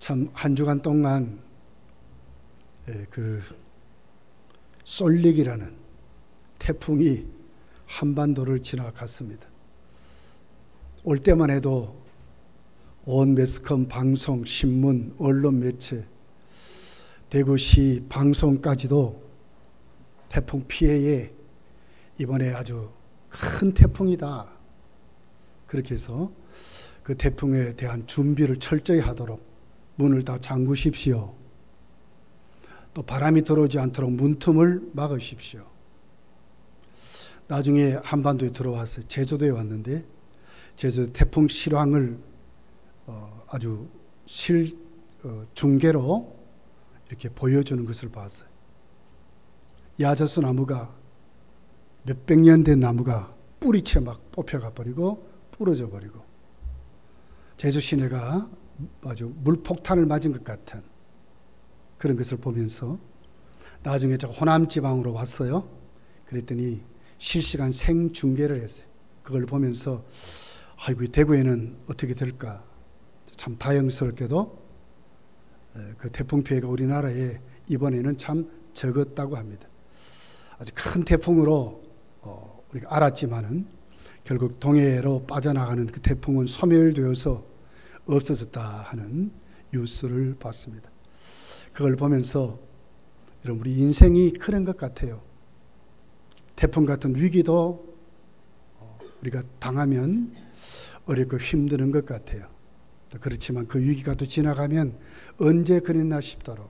참 한 주간 동안 그 솔릭이라는 태풍이 한반도를 지나갔습니다. 올 때만 해도 온 매스컴, 방송, 신문, 언론 매체, 대구시 방송까지도 태풍 피해에 이번에 아주 큰 태풍이다, 그렇게 해서 그 태풍에 대한 준비를 철저히 하도록 문을 다 잠그십시오. 또 바람이 들어오지 않도록 문틈을 막으십시오. 나중에 한반도에 들어왔어요. 제주도에 왔는데 제주도 태풍 실황을 아주 중계로 이렇게 보여주는 것을 봤어요. 야자수 나무가 몇백 년 된 나무가 뿌리채 막 뽑혀가 버리고 부러져 버리고 제주 시내가 아주 물폭탄을 맞은 것 같은 그런 것을 보면서 나중에 제가 호남 지방으로 왔어요. 그랬더니 실시간 생중계를 했어요. 그걸 보면서 아이고, 대구에는 어떻게 될까. 참 다행스럽게도 그 태풍 피해가 우리나라에 이번에는 참 적었다고 합니다. 아주 큰 태풍으로 우리가 알았지만은 결국 동해로 빠져나가는 그 태풍은 소멸되어서 없어졌다 하는 뉴스를 봤습니다. 그걸 보면서 여러분, 우리 인생이 그런 것 같아요. 태풍 같은 위기도 우리가 당하면 어렵고 힘드는 것 같아요. 그렇지만 그 위기가 또 지나가면 언제 그랬나 싶도록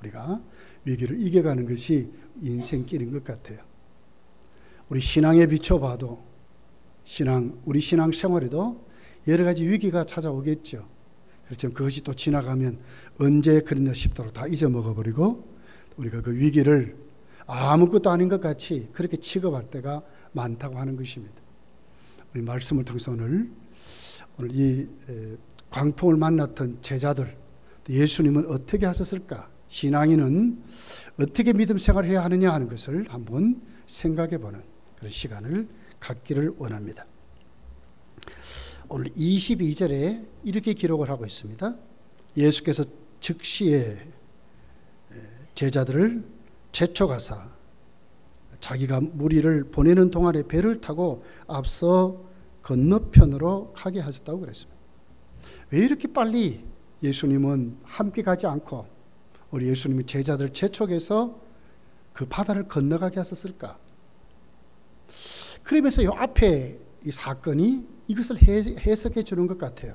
우리가 위기를 이겨가는 것이 인생길인 것 같아요. 우리 신앙에 비춰봐도 우리 신앙 생활에도 여러 가지 위기가 찾아오겠죠. 그렇지만 그것이 또 지나가면 언제 그랬나 싶도록 다 잊어먹어버리고 우리가 그 위기를 아무것도 아닌 것 같이 그렇게 취급할 때가 많다고 하는 것입니다. 우리 말씀을 통해서 오늘 이 광풍을 만났던 제자들, 예수님은 어떻게 하셨을까? 신앙인은 어떻게 믿음 생활을 해야 하느냐 하는 것을 한번 생각해 보는 그런 시간을 갖기를 원합니다. 오늘 22절에 이렇게 기록을 하고 있습니다. 예수께서 즉시에 제자들을 재촉하사 자기가 무리를 보내는 동안에 배를 타고 앞서 건너편으로 가게 하셨다고 그랬습니다. 왜 이렇게 빨리 예수님은 함께 가지 않고 우리 예수님이 제자들 재촉해서 그 바다를 건너가게 하셨을까? 그러면서 이 앞에 이 사건이 이것을 해석해 주는 것 같아요.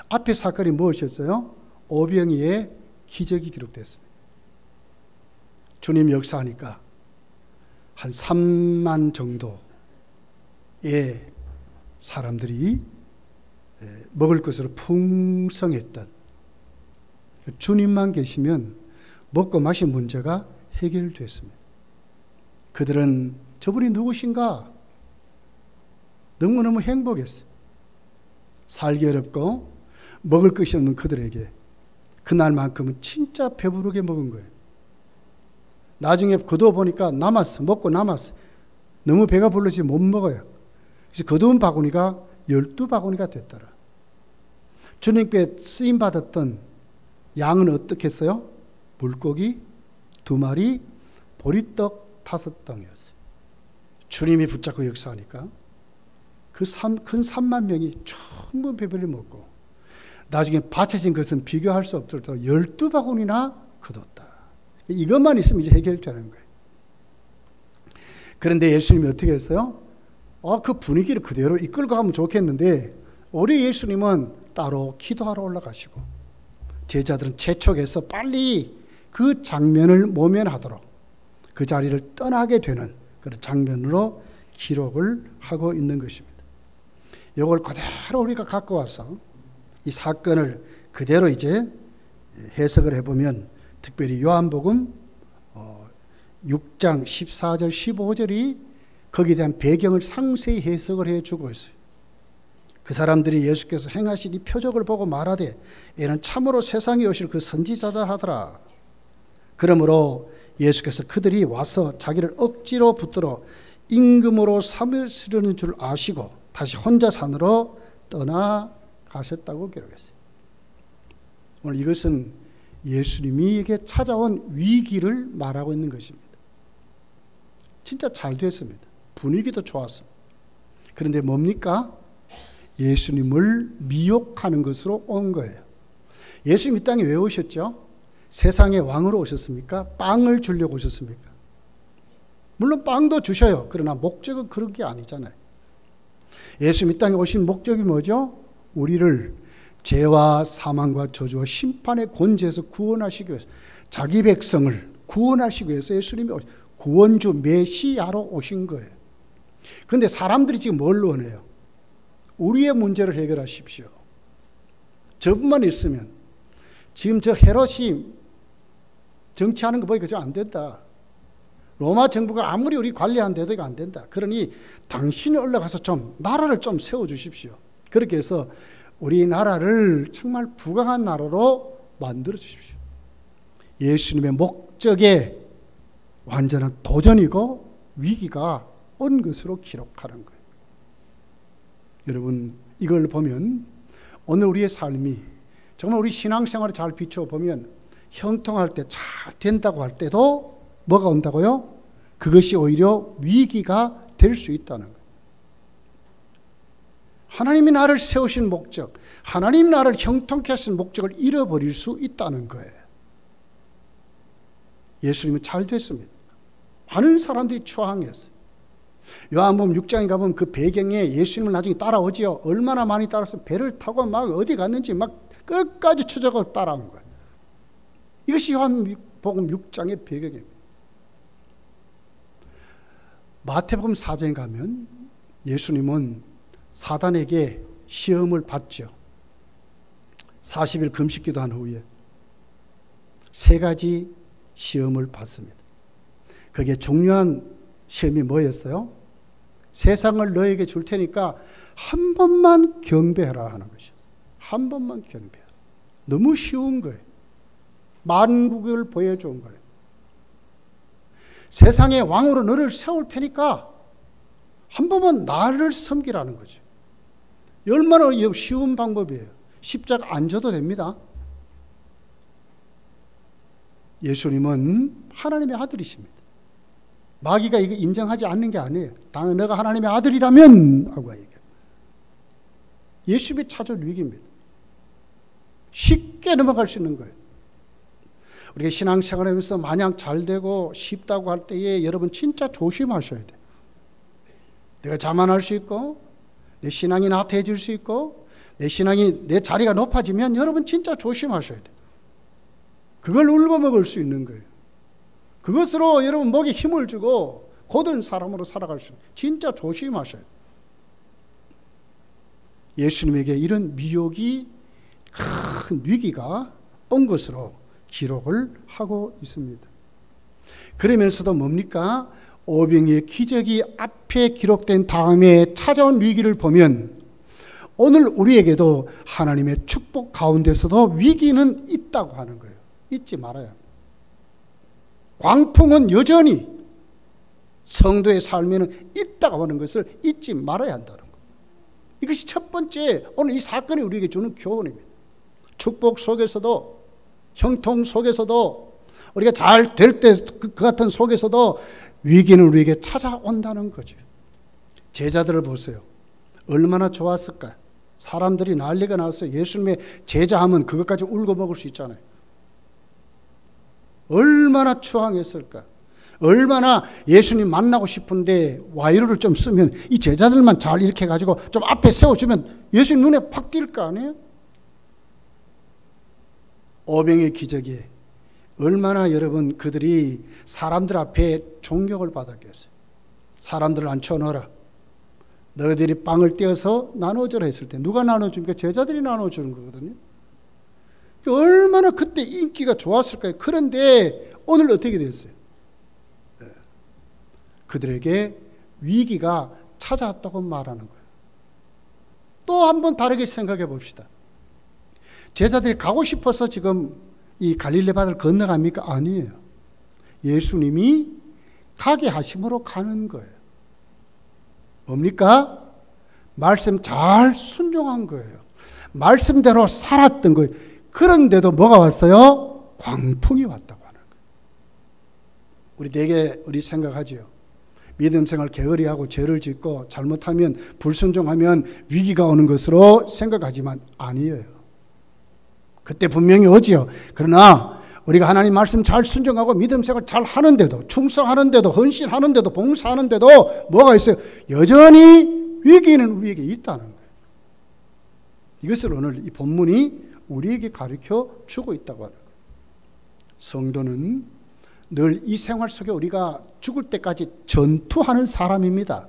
앞에 사건이 무엇이었어요? 오병이의 기적이 기록됐습니다. 주님 역사하니까 한 3만 정도의 사람들이 먹을 것으로 풍성했던, 주님만 계시면 먹고 마실 문제가 해결됐습니다. 그들은 저분이 누구신가? 너무너무 행복했어요. 살기 어렵고 먹을 것이 없는 그들에게 그날만큼은 진짜 배부르게 먹은 거예요. 나중에 거두어 보니까 먹고 남았어. 너무 배가 불러서 못 먹어요. 그래서 거두은 바구니가 12바구니가 됐더라. 주님께 쓰임받았던 양은 어떻게 했어요? 물고기 2마리, 보리떡 5덩이였어요. 주님이 붙잡고 역사하니까 큰 3만 명이 충분히 배불리 먹고 나중에 바쳐진 것은 비교할 수 없을 정도로 12바구니나 거뒀다. 이것만 있으면 이제 해결되는 거예요. 그런데 예수님이 어떻게 했어요? 그 분위기를 그대로 이끌고 가면 좋겠는데 우리 예수님은 따로 기도하러 올라가시고 제자들은 재촉해서 빨리 그 장면을 모면하도록 그 자리를 떠나게 되는 그런 장면으로 기록을 하고 있는 것입니다. 이걸 그대로 우리가 갖고 와서 이 사건을 그대로 이제 해석을 해보면 특별히 요한복음 6장 14절 15절이 거기에 대한 배경을 상세히 해석을 해주고 있어요. 그 사람들이 예수께서 행하신 이 표적을 보고 말하되 얘는 참으로 세상에 오실 그 선지자다 하더라. 그러므로 예수께서 그들이 와서 자기를 억지로 붙들어 임금으로 삼으시려는 줄 아시고 다시 혼자 산으로 떠나가셨다고 기록했어요. 오늘 이것은 예수님에게 찾아온 위기를 말하고 있는 것입니다. 진짜 잘 됐습니다. 분위기도 좋았습니다. 그런데 뭡니까? 예수님을 미혹하는 것으로 온 거예요. 예수님 이 땅에 왜 오셨죠? 세상의 왕으로 오셨습니까? 빵을 주려고 오셨습니까? 물론 빵도 주셔요. 그러나 목적은 그런 게 아니잖아요. 예수님 이 땅에 오신 목적이 뭐죠? 우리를 죄와 사망과 저주와 심판의 권세에서 구원하시기 위해서, 자기 백성을 구원하시기 위해서 예수님이 구원주 메시아로 오신 거예요. 그런데 사람들이 지금 뭘 원해요? 우리의 문제를 해결하십시오. 저분만 있으면, 지금 저 헤롯이 정치하는 거 보니까 저 안 된다. 로마 정부가 아무리 우리 관리하는데도 이거 안 된다. 그러니 당신이 올라가서 좀 나라를 좀 세워주십시오. 그렇게 해서 우리나라를 정말 부강한 나라로 만들어 주십시오. 예수님의 목적에 완전한 도전이고 위기가 온 것으로 기록하는 거예요. 여러분, 이걸 보면 오늘 우리의 삶이 정말 우리 신앙생활을 잘 비춰보면 형통할 때, 잘 된다고 할 때도 뭐가 온다고요? 그것이 오히려 위기가 될 수 있다는 거예요. 하나님이 나를 세우신 목적, 하나님이 나를 형통케 하신 목적을 잃어버릴 수 있다는 거예요. 예수님은 잘 됐습니다. 많은 사람들이 추앙했어요. 요한복음 6장에 가보면 그 배경에 예수님을 나중에 따라오지요. 얼마나 많이 따라서 배를 타고 막 어디 갔는지 막 끝까지 추적하고 따라온 거예요. 이것이 요한복음 6장의 배경입니다. 마태복음 4장에 가면 예수님은 사단에게 시험을 받죠. 40일 금식기도 한 후에 3가지 시험을 받습니다. 그게 중요한 시험이 뭐였어요? 세상을 너에게 줄 테니까 한 번만 경배하라 하는 것이죠. 한 번만 경배하라. 너무 쉬운 거예요. 만국을 보여준 거예요. 세상의 왕으로 너를 세울 테니까 한 번만 나를 섬기라는 거죠. 얼마나 쉬운 방법이에요. 십자가 안 져도 됩니다. 예수님은 하나님의 아들이십니다. 마귀가 이거 인정하지 않는 게 아니에요. 당연 너가 하나님의 아들이라면 하고 얘기해요. 예수님이 찾아올 위기입니다. 쉽게 넘어갈 수 있는 거예요. 우리가 신앙생활하면서 마냥 잘 되고 쉽다고 할 때에 여러분 진짜 조심하셔야 돼요. 내가 자만할 수 있고 내 신앙이 나태해질 수 있고 내 자리가 높아지면 여러분 진짜 조심하셔야 돼요. 그걸 울고먹을 수 있는 거예요. 그것으로 여러분 목에 힘을 주고 고든 사람으로 살아갈 수 있는, 진짜 조심하셔야 돼요. 예수님에게 이런 미혹이, 큰 위기가 온 것으로 기록을 하고 있습니다. 그러면서도 뭡니까? 오병이의 기적이 앞에 기록된 다음에 찾아온 위기를 보면 오늘 우리에게도 하나님의 축복 가운데서도 위기는 있다고 하는 거예요. 잊지 말아야 합니다. 광풍은 여전히 성도의 삶에는 있다고 하는 것을 잊지 말아야 한다는 거예요. 이것이 첫 번째 오늘 이 사건이 우리에게 주는 교훈입니다. 축복 속에서도, 형통 속에서도, 우리가 잘 될 때 그 같은 속에서도 위기는 우리에게 찾아온다는 거죠. 제자들을 보세요. 얼마나 좋았을까? 사람들이 난리가 났어요. 예수님의 제자하면 그것까지 울고 먹을 수 있잖아요. 얼마나 추앙했을까? 얼마나 예수님 만나고 싶은데 와이로를 좀 쓰면 이 제자들만 잘 이렇게 해가지고 좀 앞에 세워주면 예수님 눈에 팍 띌 거 아니에요? 오병의 기적이 얼마나 여러분 그들이 사람들 앞에 존경을 받았겠어요. 사람들을 앉혀놓아라. 너희들이 빵을 떼어서 나눠주라 했을 때 누가 나눠줍니까? 제자들이 나눠주는 거거든요. 얼마나 그때 인기가 좋았을까요? 그런데 오늘 어떻게 됐어요? 그들에게 위기가 찾아왔다고 말하는 거예요. 또 한 번 다르게 생각해 봅시다. 제자들이 가고 싶어서 지금 이 갈릴리 바다를 건너갑니까? 아니에요. 예수님이 가게 하심으로 가는 거예요. 뭡니까? 말씀 잘 순종한 거예요. 말씀대로 살았던 거예요. 그런데도 뭐가 왔어요? 광풍이 왔다고 하는 거예요. 우리 되게 우리 생각하지요. 믿음 생활 게으리하고 죄를 짓고 잘못하면 불순종하면 위기가 오는 것으로 생각하지만 아니에요. 그때 분명히 오지요. 그러나 우리가 하나님 말씀 잘 순종하고 믿음 생활 잘 하는데도, 충성하는데도, 헌신하는데도, 봉사하는데도 뭐가 있어요? 여전히 위기는 우리에게 있다는 거예요. 이것을 오늘 이 본문이 우리에게 가르쳐 주고 있다고 하는 거예요. 성도는 늘 이 생활 속에 우리가 죽을 때까지 전투하는 사람입니다.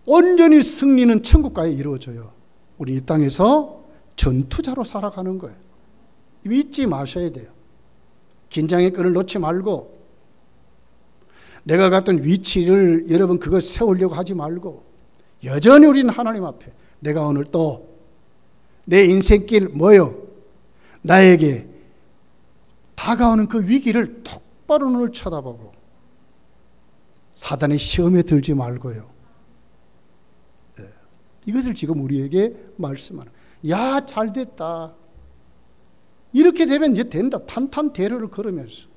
온전히 승리는 천국가에 이루어져요. 우리 이 땅에서 전투자로 살아가는 거예요. 잊지 마셔야 돼요. 긴장의 끈을 놓지 말고, 내가 갔던 위치를 여러분 그거 세우려고 하지 말고, 여전히 우리는 하나님 앞에 내가 오늘 또 내 인생길 뭐요? 나에게 다가오는 그 위기를 똑바로 눈을 쳐다보고 사단의 시험에 들지 말고요. 네. 이것을 지금 우리에게 말씀하는 거예요. 야, 잘 됐다. 이렇게 되면 이제 된다. 탄탄대로를 걸으면서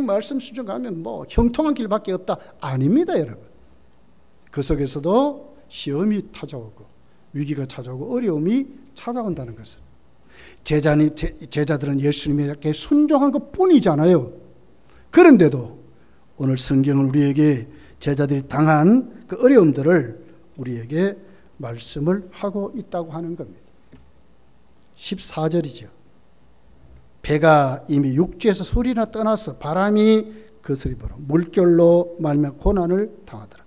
말씀 순종하면 뭐 형통한 길밖에 없다. 아닙니다, 여러분. 그 속에서도 시험이 찾아오고 위기가 찾아오고 어려움이 찾아온다는 것을. 제자들은 예수님에게 순종한 것뿐이잖아요. 그런데도 오늘 성경은 우리에게 제자들이 당한 그 어려움들을 우리에게 말씀을 하고 있다고 하는 겁니다. 14절이죠. 배가 이미 육지에서 소리나 떠나서 바람이 거스리므로 물결로 말미암아 고난을 당하더라.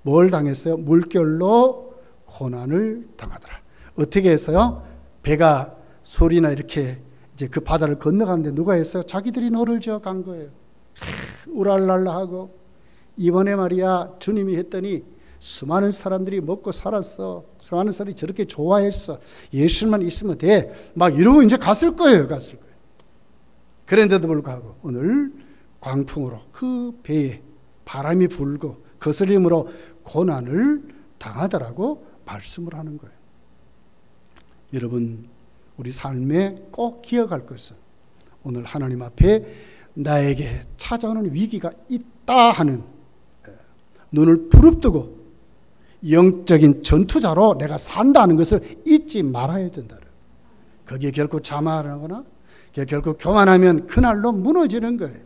뭘 당했어요? 물결로 고난을 당하더라. 어떻게 했어요? 배가 소리나 이렇게 이제 그 바다를 건너가는데 누가 했어요? 자기들이 노를 지어 간 거예요. 우랄랄라 하고, 이번에 말이야 주님이 했더니 수많은 사람들이 먹고 살았어. 수많은 사람들이 저렇게 좋아했어. 예수만 있으면 돼. 막 이러고 이제 갔을 거예요. 그런데도 불구하고 오늘 광풍으로 그 배에 바람이 불고 거스림으로 고난을 당하더라고 말씀을 하는 거예요. 여러분, 우리 삶에 꼭 기억할 것은 오늘 하나님 앞에 나에게 찾아오는 위기가 있다 하는, 눈을 부릅뜨고 영적인 전투자로 내가 산다는 것을 잊지 말아야 된다. 거기에 결코 자만하거나 결코 교만하면 그날로 무너지는 거예요.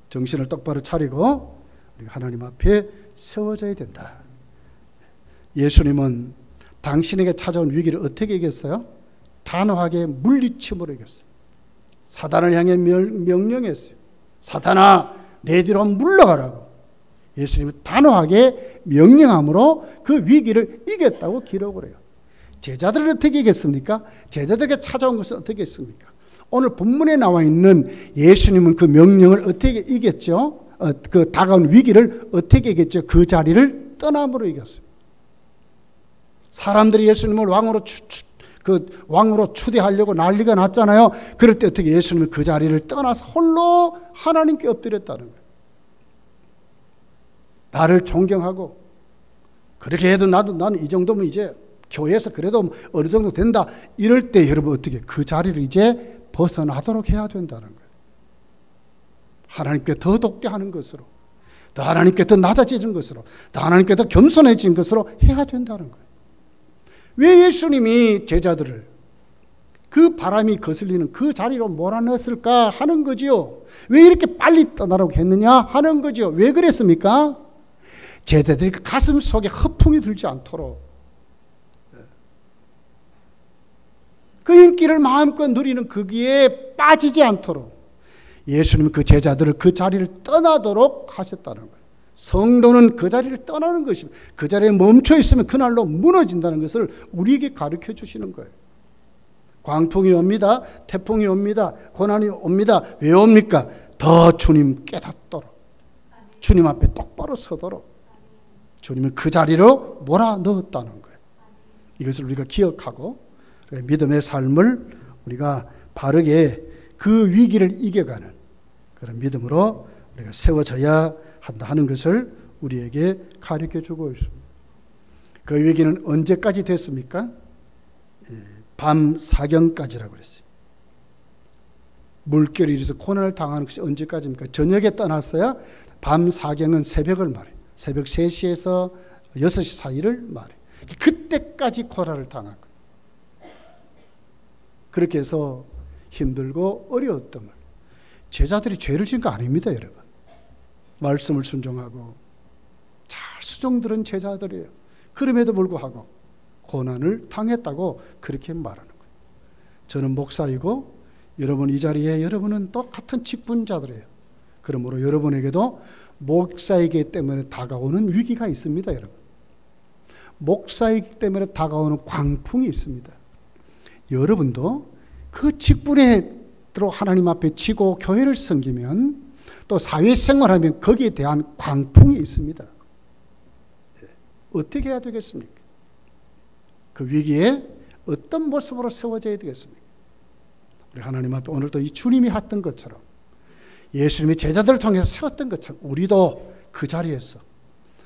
정신을 똑바로 차리고 우리가 하나님 앞에 세워져야 된다. 예수님은 당신에게 찾아온 위기를 어떻게 이겼어요? 단호하게 물리침으로 이겼어요. 사단을 향해 명령했어요. 사단아, 내 뒤로 물러가라고. 예수님은 단호하게 명령함으로 그 위기를 이겼다고 기록을 해요. 제자들을 어떻게 이겼습니까? 제자들에게 찾아온 것은 어떻게 했습니까? 오늘 본문에 나와 있는 예수님은 그 명령을 어떻게 이겼죠? 그 다가온 위기를 어떻게 이겼죠? 그 자리를 떠남으로 이겼어요. 사람들이 예수님을 왕으로 추대하려고 난리가 났잖아요. 그럴 때 어떻게 예수님은 그 자리를 떠나서 홀로 하나님께 엎드렸다는 거예요. 나를 존경하고, 그렇게 해도 나는 이 정도면 이제 교회에서 그래도 어느 정도 된다. 이럴 때 여러분 어떻게 그 자리를 이제 벗어나도록 해야 된다는 거예요. 하나님께 더 돕게 하는 것으로, 더 하나님께 더 낮아지는 것으로, 더 하나님께 더 겸손해진 것으로 해야 된다는 거예요. 왜 예수님이 제자들을 그 바람이 거슬리는 그 자리로 몰아넣었을까 하는 거지요. 왜 이렇게 빨리 떠나라고 했느냐 하는 거지요. 왜 그랬습니까? 제자들이 그 가슴 속에 허풍이 들지 않도록, 그 인기를 마음껏 누리는 거기에 빠지지 않도록 예수님은 그 제자들을 그 자리를 떠나도록 하셨다는 거예요. 성도는 그 자리를 떠나는 것입니다. 그 자리에 멈춰 있으면 그날로 무너진다는 것을 우리에게 가르쳐 주시는 거예요. 광풍이 옵니다. 태풍이 옵니다. 고난이 옵니다. 왜 옵니까? 더 주님 깨닫도록, 주님 앞에 똑바로 서도록 주님은 그 자리로 몰아넣었다는 거예요. 이것을 우리가 기억하고 믿음의 삶을 우리가 바르게 그 위기를 이겨가는 그런 믿음으로 우리가 세워져야 한다 하는 것을 우리에게 가르쳐 주고 있습니다. 그 위기는 언제까지 됐습니까? 밤 사경까지라고 그랬어요. 물결이 이래서 고난을 당하는 것이 언제까지입니까? 저녁에 떠났어야 밤 사경은 새벽을 말해요. 새벽 3시에서 6시 사이를 말해요. 그때까지 고난을 당한 거예요. 그렇게 해서 힘들고 어려웠던 말. 제자들이 죄를 지은 거 아닙니다, 여러분. 말씀을 순종하고 잘 수종들은 제자들이에요. 그럼에도 불구하고 고난을 당했다고 그렇게 말하는 거예요. 저는 목사이고 여러분 이 자리에 여러분은 똑같은 직분자들이에요. 그러므로 여러분에게도 목사이기 때문에 다가오는 위기가 있습니다, 여러분. 목사이기 때문에 다가오는 광풍이 있습니다. 여러분도 그 직분으로 하나님 앞에 지고 교회를 섬기면 또 사회생활하면 거기에 대한 광풍이 있습니다. 어떻게 해야 되겠습니까? 그 위기에 어떤 모습으로 세워져야 되겠습니까? 우리 하나님 앞에 오늘도 이 주님이 했던 것처럼 예수님이 제자들을 통해서 세웠던 것처럼 우리도 그 자리에서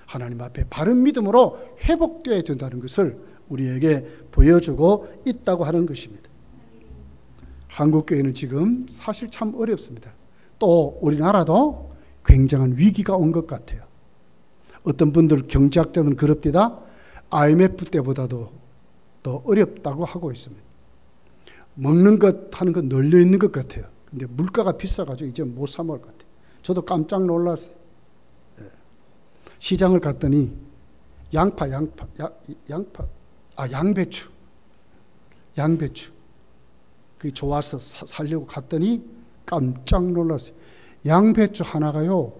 하나님 앞에 바른 믿음으로 회복되어야 된다는 것을 우리에게 보여주고 있다고 하는 것입니다. 한국교회는 지금 사실 참 어렵습니다. 또 우리나라도 굉장한 위기가 온 것 같아요. 어떤 분들 경제학자는 그럽디다 IMF 때보다도 더 어렵다고 하고 있습니다. 먹는 것 하는 것 널려 있는 것 같아요. 근데 물가가 비싸가지고 이제 못 사 먹을 것 같아요. 저도 깜짝 놀랐어요. 시장을 갔더니 양배추 그게 좋아서 살려고 갔더니 깜짝 놀랐어요. 양배추 하나가요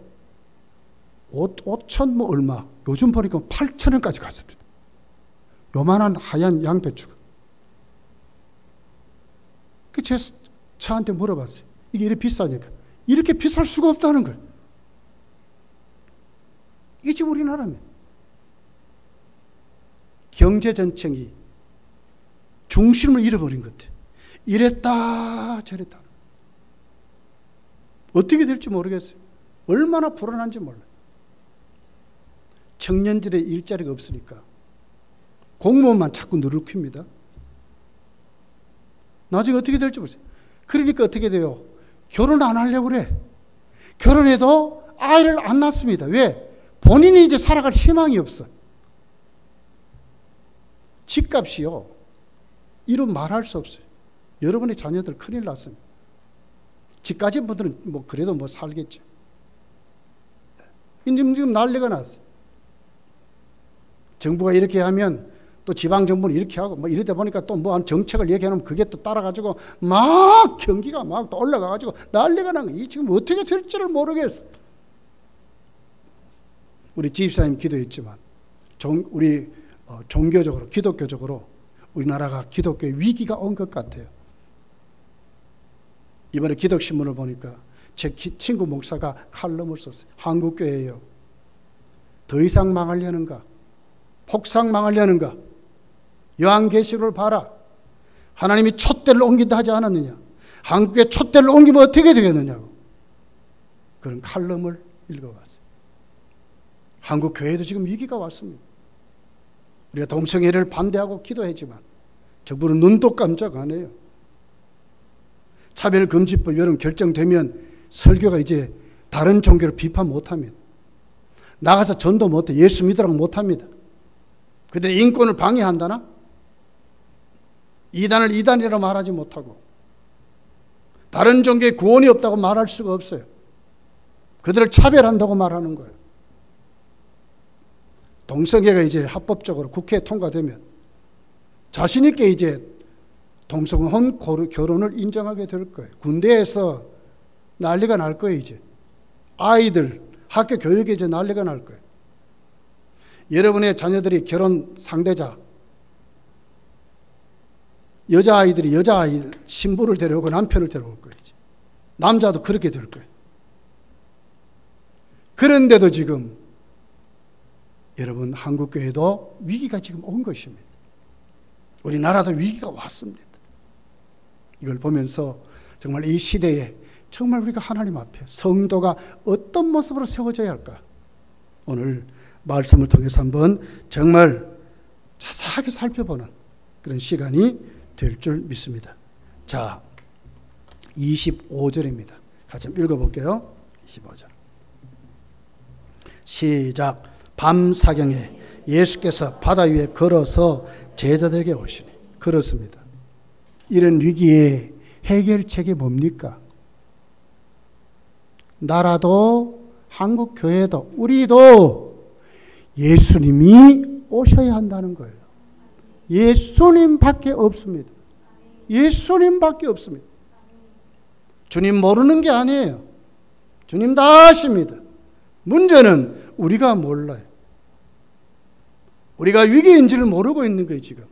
5천 뭐 얼마, 요즘 보니까 8,000원까지 갔습니다. 요만한 하얀 양배추가. 저한테 물어봤어요. 이게 이렇게 비싸니까. 이렇게 비쌀 수가 없다는 거예요. 이게 지금 우리나라입니다. 경제정책이 중심을 잃어버린 것 같아요. 이랬다 저랬다. 어떻게 될지 모르겠어요. 얼마나 불안한지 몰라요. 청년들의 일자리가 없으니까 공무원만 자꾸 누르킵니다. 나중에 어떻게 될지 모르겠어요. 그러니까 어떻게 돼요? 결혼 안 하려고 그래. 결혼해도 아이를 안 낳습니다. 왜? 본인이 이제 살아갈 희망이 없어. 집값이요. 이런 말할 수 없어요. 여러분의 자녀들 큰일 났습니다. 집 가진 분들은 뭐 그래도 뭐 살겠죠. 지금 난리가 났어요. 정부가 이렇게 하면 또 지방정부는 이렇게 하고 뭐 이러다 보니까 또 뭐 정책을 얘기하면 그게 또 따라가지고 막 경기가 막 또 올라가가지고 난리가 난 거예요. 지금 어떻게 될지를 모르겠어요. 우리 지집사님 기도했지만 우리 종교적으로 기독교적으로 우리나라가 기독교의 위기가 온 것 같아요. 이번에 기독신문을 보니까 제 친구 목사가 칼럼을 썼어요. 한국교회예요. 더 이상 망하려는가? 폭삭 망하려는가? 요한계시록을 봐라. 하나님이 촛대를 옮긴다 하지 않았느냐? 한국에 촛대를 옮기면 어떻게 되겠느냐고. 그런 칼럼을 읽어봤어요. 한국 교회도 지금 위기가 왔습니다. 우리가 동성애를 반대하고 기도했지만 정부는 눈도 깜짝 안 해요. 차별금지법 여러분 결정되면 설교가 이제 다른 종교를 비판 못합니다. 나가서 전도 못해. 예수 믿으라고 못합니다. 그들의 인권을 방해한다나? 이단을 이단이라고 말하지 못하고 다른 종교에 구원이 없다고 말할 수가 없어요. 그들을 차별한다고 말하는 거예요. 동성애가 이제 합법적으로 국회에 통과되면 자신 있게 이제 동성혼 결혼을 인정하게 될 거예요. 군대에서 난리가 날 거예요. 이제 아이들 학교 교육에 이제 난리가 날 거예요. 여러분의 자녀들이 결혼 상대자 여자아이들이 여자아이 신부를 데려오고 남편을 데려올 거예요. 이제. 남자도 그렇게 될 거예요. 그런데도 지금 여러분 한국교회도 위기가 지금 온 것입니다. 우리나라도 위기가 왔습니다. 이걸 보면서 정말 이 시대에 정말 우리가 하나님 앞에 성도가 어떤 모습으로 세워져야 할까? 오늘 말씀을 통해서 한번 정말 자세하게 살펴보는 그런 시간이 될 줄 믿습니다. 자, 25절입니다. 같이 한번 읽어볼게요. 25절. 시작. 밤 사경에 예수께서 바다 위에 걸어서 제자들에게 오시니. 그렇습니다. 이런 위기의 해결책이 뭡니까? 나라도 한국 교회도 우리도 예수님이 오셔야 한다는 거예요. 예수님밖에 없습니다. 예수님밖에 없습니다. 주님 모르는 게 아니에요. 주님 다 아십니다. 문제는 우리가 몰라요. 우리가 위기인지를 모르고 있는 거예요. 지금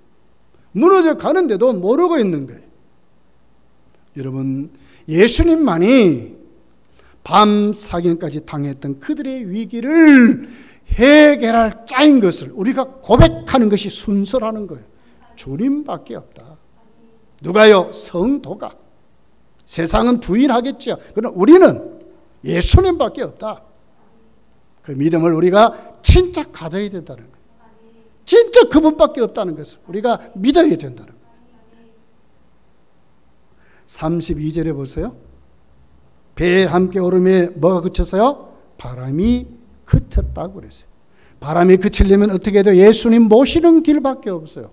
무너져 가는데도 모르고 있는 거예요. 여러분, 예수님만이 밤 사경까지 당했던 그들의 위기를 해결할 자인 것을 우리가 고백하는 것이 순서라는 거예요. 주님밖에 없다. 누가요? 성도가. 세상은 부인하겠죠. 그러나 우리는 예수님밖에 없다. 그 믿음을 우리가 진짜 가져야 된다는 거예요. 진짜 그분밖에 없다는 것을 우리가 믿어야 된다는 거예요. 32절에 보세요. 배에 함께 오름에 뭐가 그쳤어요? 바람이 그쳤다고 그랬어요. 바람이 그치려면 어떻게 해도 예수님 모시는 길밖에 없어요.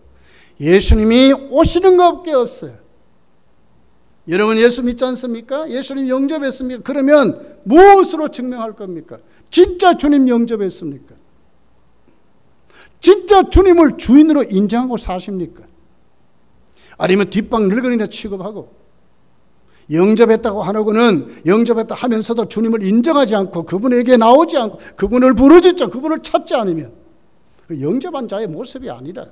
예수님이 오시는 것밖에 없어요. 여러분 예수 믿지 않습니까? 예수님 영접했습니까? 그러면 무엇으로 증명할 겁니까? 진짜 주님 영접했습니까? 진짜 주님을 주인으로 인정하고 사십니까? 아니면 뒷방 늙은이나 취급하고 영접했다고 하고는 영접했다 하면서도 주님을 인정하지 않고 그분에게 나오지 않고 그분을 부르짖죠. 그분을 찾지 않으면 영접한 자의 모습이 아니라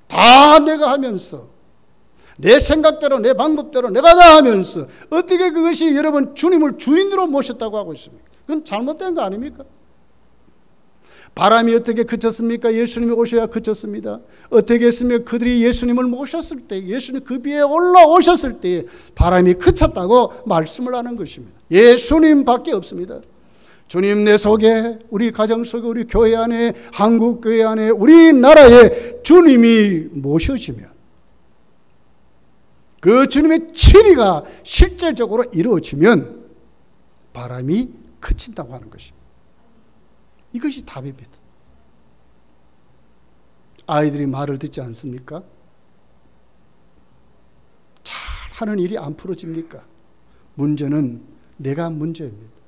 다 내가 하면서 내 생각대로 내 방법대로 내가 다 하면서 어떻게 그것이 여러분 주님을 주인으로 모셨다고 하고 있습니까? 그건 잘못된 거 아닙니까? 바람이 어떻게 그쳤습니까? 예수님이 오셔야 그쳤습니다. 어떻게 했으면 그들이 예수님을 모셨을 때 예수님 그 비에 올라오셨을 때 바람이 그쳤다고 말씀을 하는 것입니다. 예수님밖에 없습니다. 주님 내 속에 우리 가정 속에 우리 교회 안에 한국 교회 안에 우리나라에 주님이 모셔지면 그 주님의 치리가 실질적으로 이루어지면 바람이 그친다고 하는 것입니다. 이것이 답입니다. 아이들이 말을 듣지 않습니까? 잘 하는 일이 안 풀어집니까? 문제는 내가 문제입니다.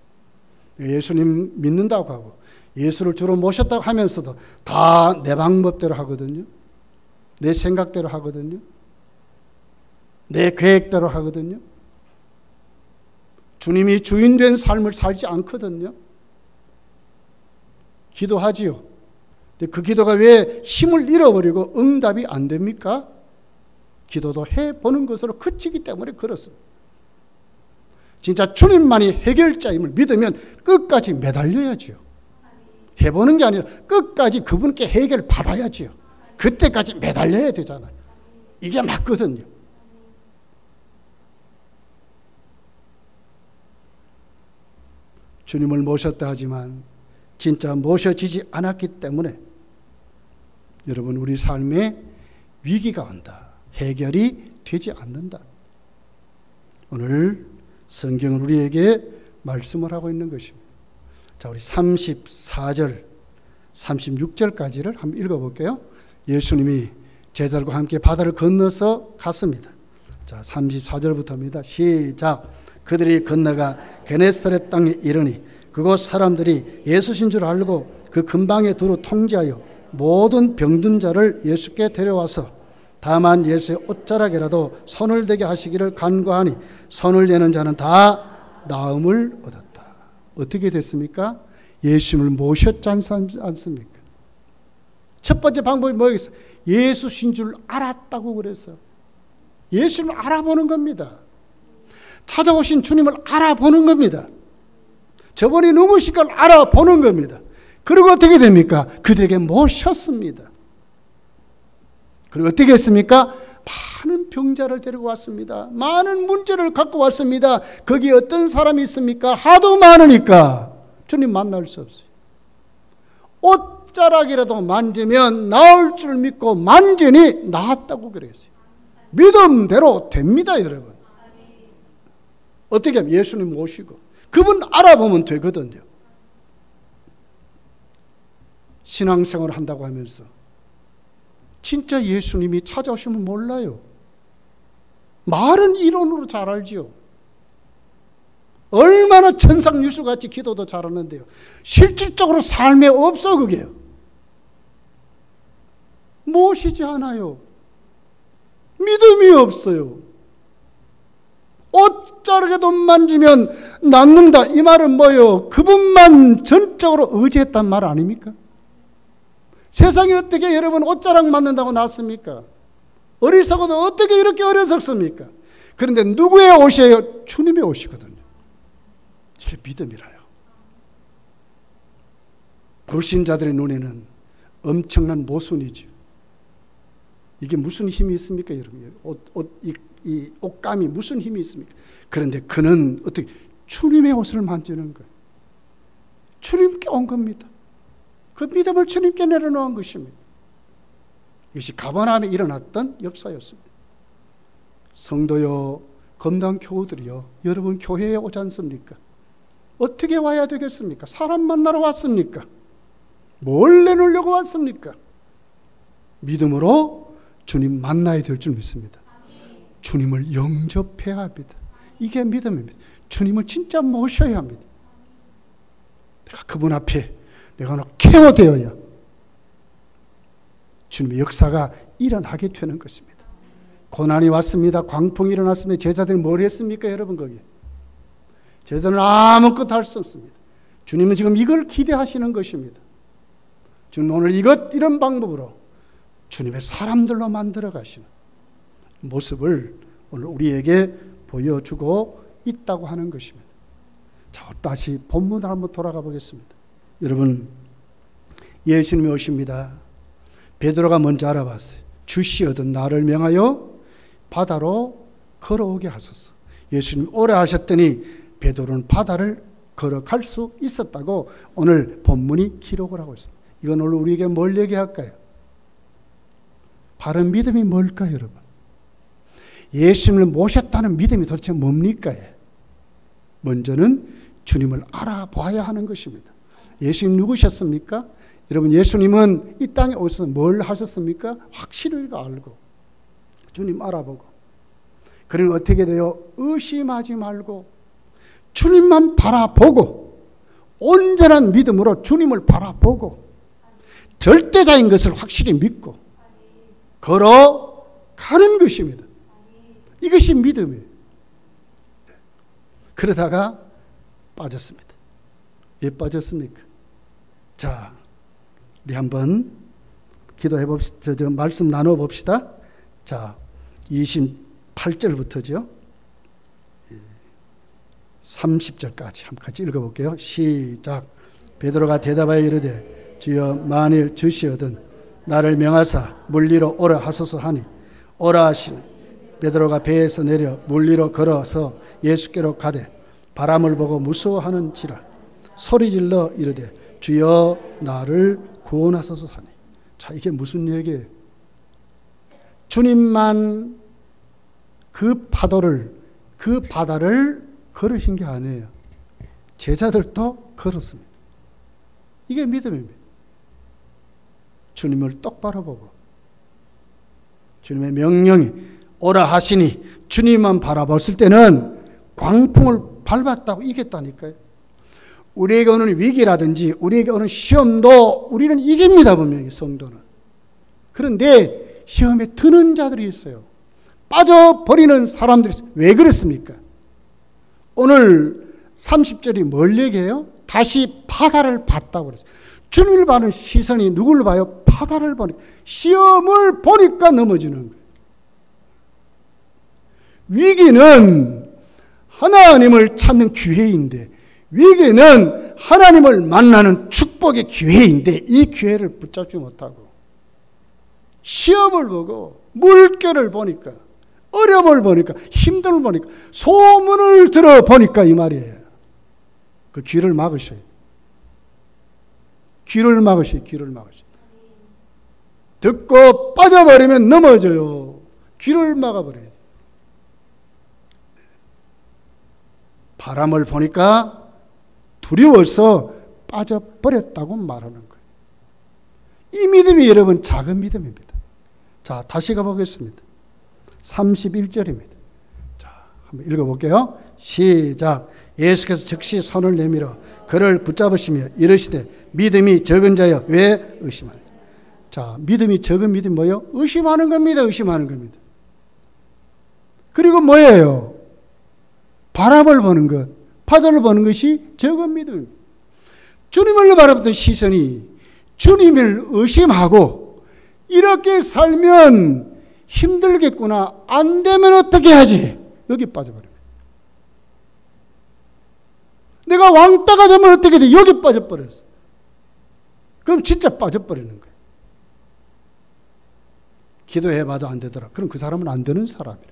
예수님 믿는다고 하고 예수를 주로 모셨다고 하면서도 다 내 방법대로 하거든요. 내 생각대로 하거든요. 내 계획대로 하거든요. 주님이 주인된 삶을 살지 않거든요. 기도하지요. 근데 그 기도가 왜 힘을 잃어버리고 응답이 안 됩니까? 기도도 해보는 것으로 그치기 때문에 그렇습니다. 진짜 주님만이 해결자임을 믿으면 끝까지 매달려야지요. 해보는 게 아니라 끝까지 그분께 해결 받아야지요. 그때까지 매달려야 되잖아요. 이게 맞거든요. 주님을 모셨다 하지만 진짜 모셔지지 않았기 때문에 여러분 우리 삶에 위기가 온다. 해결이 되지 않는다. 오늘 성경은 우리에게 말씀을 하고 있는 것입니다. 자, 우리 34절, 36절까지를 한번 읽어볼게요. 예수님이 제자들과 함께 바다를 건너서 갔습니다. 자, 34절부터입니다. 시작. 그들이 건너가 게네사렛 땅에 이르니 그곳 사람들이 예수신 줄 알고 그 근방에 두루 통제하여 모든 병든 자를 예수께 데려와서 다만 예수의 옷자락이라도 손을 대게 하시기를 간구하니 손을 대는 자는 다 나음을 얻었다. 어떻게 됐습니까? 예수님을 모셨지 않습니까? 첫 번째 방법이 뭐겠어요? 예수신 줄 알았다고 그랬어요. 예수님을 알아보는 겁니다. 찾아오신 주님을 알아보는 겁니다. 저분이 누구신 걸 알아보는 겁니다. 그리고 어떻게 됩니까? 그들에게 모셨습니다. 그리고 어떻게 했습니까? 많은 병자를 데리고 왔습니다. 많은 문제를 갖고 왔습니다. 거기 어떤 사람이 있습니까? 하도 많으니까 주님 만날 수 없어요. 옷 옷자락이라도 만지면 나을 줄 믿고 만지니 나았다고 그랬어요. 믿음대로 됩니다, 여러분. 어떻게 하면 예수님 모시고 그분 알아보면 되거든요. 신앙생활을 한다고 하면서 진짜 예수님이 찾아오시면 몰라요. 말은 이론으로 잘 알지요. 얼마나 천상유수같이 기도도 잘하는데요. 실질적으로 삶에 없어 그게요. 모시지 않아요. 믿음이 없어요. 옷자락에도 만지면 낫는다. 이 말은 뭐예요? 그분만 전적으로 의지했단 말 아닙니까? 세상에 어떻게 여러분 옷자락 만든다고 낫습니까? 어리석어도 어떻게 이렇게 어리석습니까? 그런데 누구의 옷이에요? 주님의 옷이거든요. 이게 믿음이라요. 불신자들의 눈에는 엄청난 모순이죠. 이게 무슨 힘이 있습니까, 여러분? 이 옷감이 무슨 힘이 있습니까? 그런데 그는 어떻게 주님의 옷을 만지는 거예요. 주님께 온 겁니다. 그 믿음을 주님께 내려놓은 것입니다. 이것이 가버나움에 일어났던 역사였습니다. 성도요, 검단 교우들이요, 여러분 교회에 오지 않습니까? 어떻게 와야 되겠습니까? 사람 만나러 왔습니까? 뭘 내놓으려고 왔습니까? 믿음으로 주님 만나야 될 줄 믿습니다. 주님을 영접해야 합니다. 이게 믿음입니다. 주님을 진짜 모셔야 합니다. 내가 그분 앞에 내가 케어되어야 주님의 역사가 일어나게 되는 것입니다. 고난이 왔습니다. 광풍이 일어났습니다. 제자들이 뭘 했습니까, 여러분? 거기 제자들은 아무것도 할 수 없습니다. 주님은 지금 이걸 기대하시는 것입니다. 주님 오늘 이런 방법으로 주님의 사람들로 만들어 가시는 모습을 오늘 우리에게 보여주고 있다고 하는 것입니다. 자, 다시 본문으로 한번 돌아가 보겠습니다. 여러분, 예수님이 오십니다. 베드로가 먼저 알아봤어요. 주시어든 나를 명하여 바다로 걸어오게 하소서. 예수님이 오라 하셨더니 베드로는 바다를 걸어갈 수 있었다고 오늘 본문이 기록을 하고 있습니다. 이건 오늘 우리에게 뭘 얘기할까요? 바른 믿음이 뭘까요, 여러분? 예수님을 모셨다는 믿음이 도대체 뭡니까? 먼저는 주님을 알아봐야 하는 것입니다. 예수님 누구셨습니까? 여러분, 예수님은 이 땅에 오셔서 뭘 하셨습니까? 확실히 알고 주님 알아보고, 그러면 어떻게 돼요? 의심하지 말고 주님만 바라보고 온전한 믿음으로 주님을 바라보고 절대자인 것을 확실히 믿고 걸어가는 것입니다. 이것이 믿음이에요. 그러다가 빠졌습니다. 왜 빠졌습니까? 자, 우리 한번 기도해 봅시다. 말씀 나눠 봅시다. 자, 28절부터죠. 30절까지 한번 같이 읽어볼게요. 시작. 베드로가 대답하여 이르되 주여 만일 주시어든 나를 명하사 물리로 오라 하소서 하니 오라 하시니 베드로가 배에서 내려 물리로 걸어서 예수께로 가되 바람을 보고 무서워하는지라 소리질러 이르되 주여 나를 구원하소서 하니. 자, 이게 무슨 얘기예요? 주님만 그 바다를 걸으신 게 아니에요. 제자들도 걸었습니다. 이게 믿음입니다. 주님을 똑바로 보고 주님의 명령이 오라 하시니 주님만 바라봤을 때는 광풍을 밟았다고 이겼다니까요. 우리에게 오는 위기라든지 우리에게 오는 시험도 우리는 이깁니다, 분명히 성도는. 그런데 시험에 드는 자들이 있어요. 빠져버리는 사람들이 있어요. 왜 그랬습니까? 오늘 30절이 뭘 얘기해요? 다시 바다를 봤다고 그랬어요. 주님을 보는 시선이 누구를 봐요? 바다를 보니까, 시험을 보니까 넘어지는 거예요. 위기는 하나님을 찾는 기회인데, 위기는 하나님을 만나는 축복의 기회인데 이 기회를 붙잡지 못하고 시험을 보고 물결을 보니까, 어려움을 보니까, 힘듦을 보니까, 소문을 들어보니까 이 말이에요. 그 귀를 막으셔야 돼요. 귀를 막으시, 귀를 막으시. 듣고 빠져버리면 넘어져요. 귀를 막아버려요. 바람을 보니까 두려워서 빠져버렸다고 말하는 거예요. 이 믿음이 여러분 작은 믿음입니다. 자, 다시 가보겠습니다. 31절입니다. 자, 한번 읽어볼게요. 시작. 예수께서 즉시 손을 내밀어 그를 붙잡으시며 이르시되 믿음이 적은 자여 왜 의심하느냐. 자, 믿음이 적은 믿음이 뭐예요? 의심하는 겁니다. 의심하는 겁니다. 그리고 뭐예요? 바람을 보는 것, 파도를 보는 것이 적은 믿음입니다. 주님을 바라보던 시선이 주님을 의심하고 이렇게 살면 힘들겠구나, 안 되면 어떻게 하지? 여기 빠져버립니다. 내가 왕따가 되면 어떻게 돼? 여기 빠져버렸어. 그럼 진짜 빠져버리는 거예요. 기도해봐도 안 되더라. 그럼 그 사람은 안 되는 사람이래.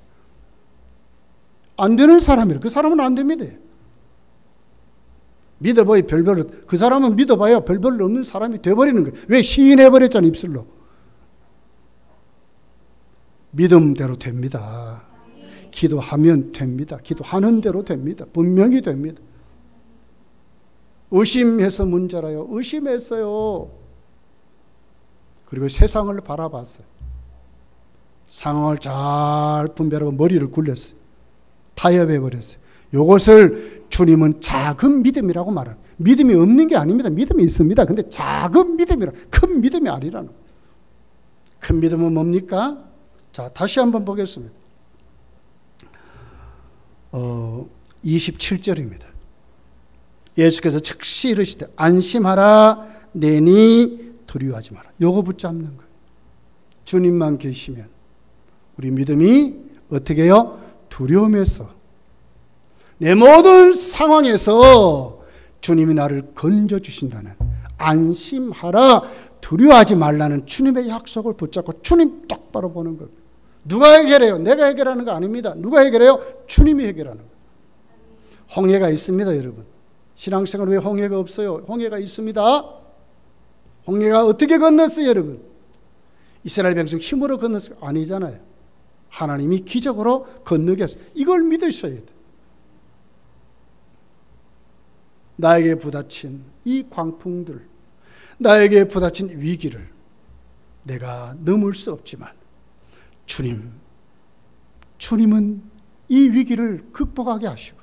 안 되는 사람이래. 그 사람은 안 됩니다. 믿어봐야 별별로, 그 사람은 믿어봐야 별별로 없는 사람이 돼버리는 거예요. 왜? 시인해버렸잖아, 입술로. 믿음대로 됩니다. 기도하면 됩니다. 기도하는 대로 됩니다. 분명히 됩니다. 의심해서 문제라요. 의심했어요. 그리고 세상을 바라봤어요. 상황을 잘 분별하고 머리를 굴렸어요. 타협해버렸어요. 이것을 주님은 작은 믿음이라고 말합니다. 믿음이 없는 게 아닙니다. 믿음이 있습니다. 근데 작은 믿음이라, 큰 믿음이 아니라는. 큰 믿음은 뭡니까? 자, 다시 한번 보겠습니다. 27절입니다. 예수께서 즉시 이르시되 안심하라 내니 두려워하지 마라. 요거 붙잡는 거예요. 주님만 계시면 우리 믿음이 어떻게 해요? 두려움에서, 내 모든 상황에서 주님이 나를 건져주신다는, 안심하라 두려워하지 말라는 주님의 약속을 붙잡고 주님 똑바로 보는 거예요. 누가 해결해요? 내가 해결하는 거 아닙니다. 누가 해결해요? 주님이 해결하는 거예요. 홍해가 있습니다, 여러분. 신앙생활 왜 홍해가 없어요? 홍해가 있습니다. 홍해가 어떻게 건넜어요, 여러분? 이스라엘 백성 힘으로 건넜어요? 아니잖아요. 하나님이 기적으로 건너게 했어요. 이걸 믿으셔야 돼요. 나에게 부딪힌 이 광풍들, 나에게 부딪힌 위기를 내가 넘을 수 없지만 주님은 이 위기를 극복하게 하시고,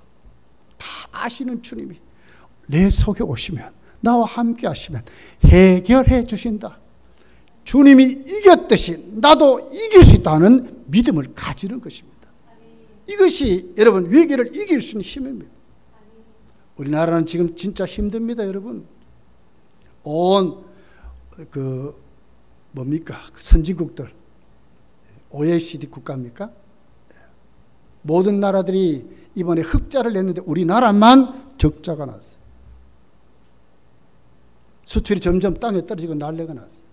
다 아시는 주님이 내 속에 오시면, 나와 함께 하시면 해결해 주신다. 주님이 이겼듯이 나도 이길 수 있다는 믿음을 가지는 것입니다. 이것이 여러분 위기를 이길 수 있는 힘입니다. 우리나라는 지금 진짜 힘듭니다, 여러분. 뭡니까? 선진국들, OECD 국가입니까? 모든 나라들이 이번에 흑자를 냈는데 우리나라만 적자가 났어요. 수출이 점점 땅에 떨어지고 난리가 났어요.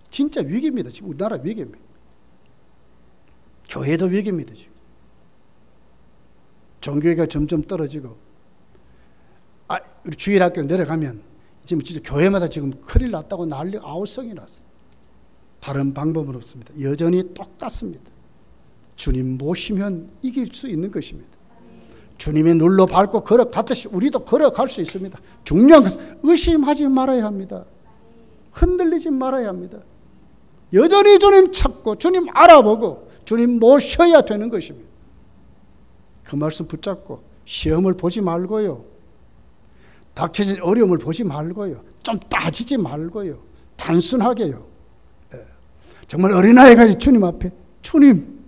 진짜 위기입니다. 지금 우리나라 위기입니다. 교회도 위기입니다. 지금 종교회가 점점 떨어지고, 우리 주일학교 내려가면 지금 진짜 교회마다 지금 큰일 났다고 난리, 아우성이 났어요. 다른 방법은 없습니다. 여전히 똑같습니다. 주님 모시면 이길 수 있는 것입니다. 주님이 눌러 밟고 걸어갔듯이 우리도 걸어갈 수 있습니다. 중요한 것은 의심하지 말아야 합니다. 흔들리지 말아야 합니다. 여전히 주님 찾고 주님 알아보고 주님 모셔야 되는 것입니다. 그 말씀 붙잡고 시험을 보지 말고요, 닥쳐진 어려움을 보지 말고요, 좀 따지지 말고요, 단순하게요. 정말 어린아이가 주님 앞에, 주님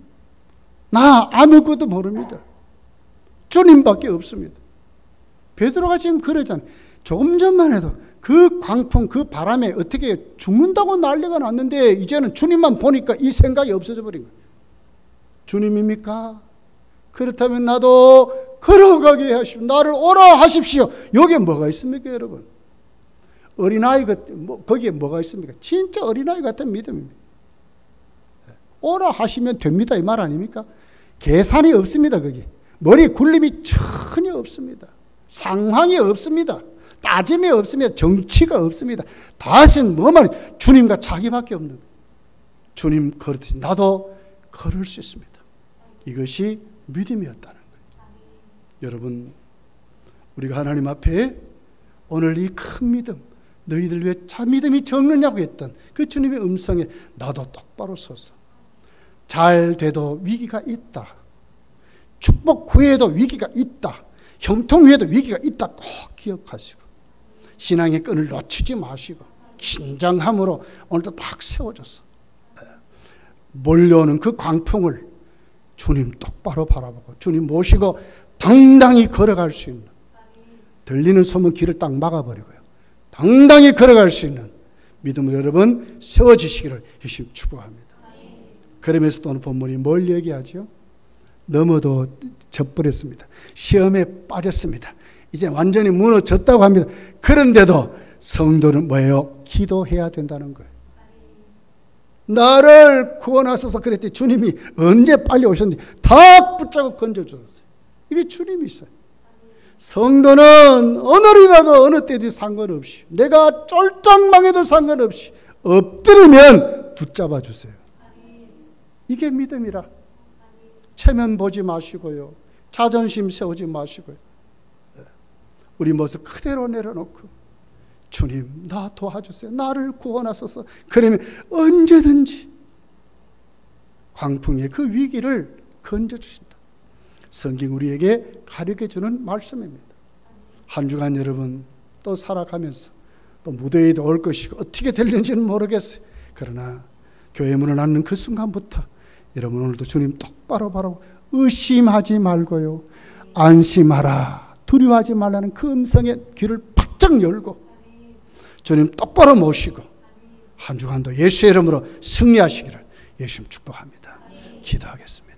나 아무것도 모릅니다. 주님밖에 없습니다. 베드로가 지금 그러잖아요. 조금 전만 해도 그 광풍, 그 바람에 어떻게 죽는다고 난리가 났는데 이제는 주님만 보니까 이 생각이 없어져 버린 거예요. 주님입니까? 그렇다면 나도 걸어가게 하시오. 나를 오라 하십시오. 여기에 뭐가 있습니까, 여러분? 어린아이 거기에 뭐가 있습니까? 진짜 어린아이 같은 믿음입니다. 오라 하시면 됩니다, 이 말 아닙니까? 계산이 없습니다. 거기 머리 굴림이 전혀 없습니다. 상황이 없습니다. 따짐이 없습니다. 정치가 없습니다. 다신 뭐만 주님과 자기밖에 없는 거예요. 주님 걸으듯이 나도 걸을 수 있습니다. 이것이 믿음이었다는 거예요. 여러분, 우리가 하나님 앞에 오늘 이 큰 믿음, 너희들 왜 참 믿음이 적느냐고 했던 그 주님의 음성에 나도 똑바로 서서 잘 돼도 위기가 있다. 축복 후에도 위기가 있다. 형통 후에도 위기가 있다. 꼭 기억하시고 신앙의 끈을 놓치지 마시고 긴장함으로 오늘도 딱 세워졌어. 몰려오는 그 광풍을 주님 똑바로 바라보고 주님 모시고 당당히 걸어갈 수 있는, 들리는 소문 길을 딱 막아버리고요, 당당히 걸어갈 수 있는 믿음으로 여러분 세워지시기를 열심히 축복합니다. 그러면서도 오늘 본문이 뭘 얘기하죠? 넘어도 져버렸습니다. 시험에 빠졌습니다. 이제 완전히 무너졌다고 합니다. 그런데도 성도는 뭐예요? 기도해야 된다는 거예요. 나를 구원하셔서 그랬더니 주님이 언제 빨리 오셨는지 다 붙잡고 건져주셨어요. 이게 주님이세요. 성도는 오늘이라도 어느 때도 상관없이, 내가 쫄딱 망해도 상관없이 엎드리면 붙잡아 주세요. 이게 믿음이라. 체면 보지 마시고요, 자존심 세우지 마시고요, 우리 모습 그대로 내려놓고 주님 나 도와주세요, 나를 구원하소서. 그러면 언제든지 광풍의 그 위기를 건져주신다. 성경 우리에게 가르쳐주는 말씀입니다. 한 주간 여러분 또 살아가면서 또 무대에도 올 것이고 어떻게 될는지는 모르겠어요. 그러나 교회 문을 닫는 그 순간부터 여러분 오늘도 주님 똑바로 바라보고 의심하지 말고요, 안심하라, 두려워하지 말라는 그 음성의 귀를 바짝 열고 주님 똑바로 모시고 한 주간도 예수의 이름으로 승리하시기를 예수님 축복합니다. 기도하겠습니다.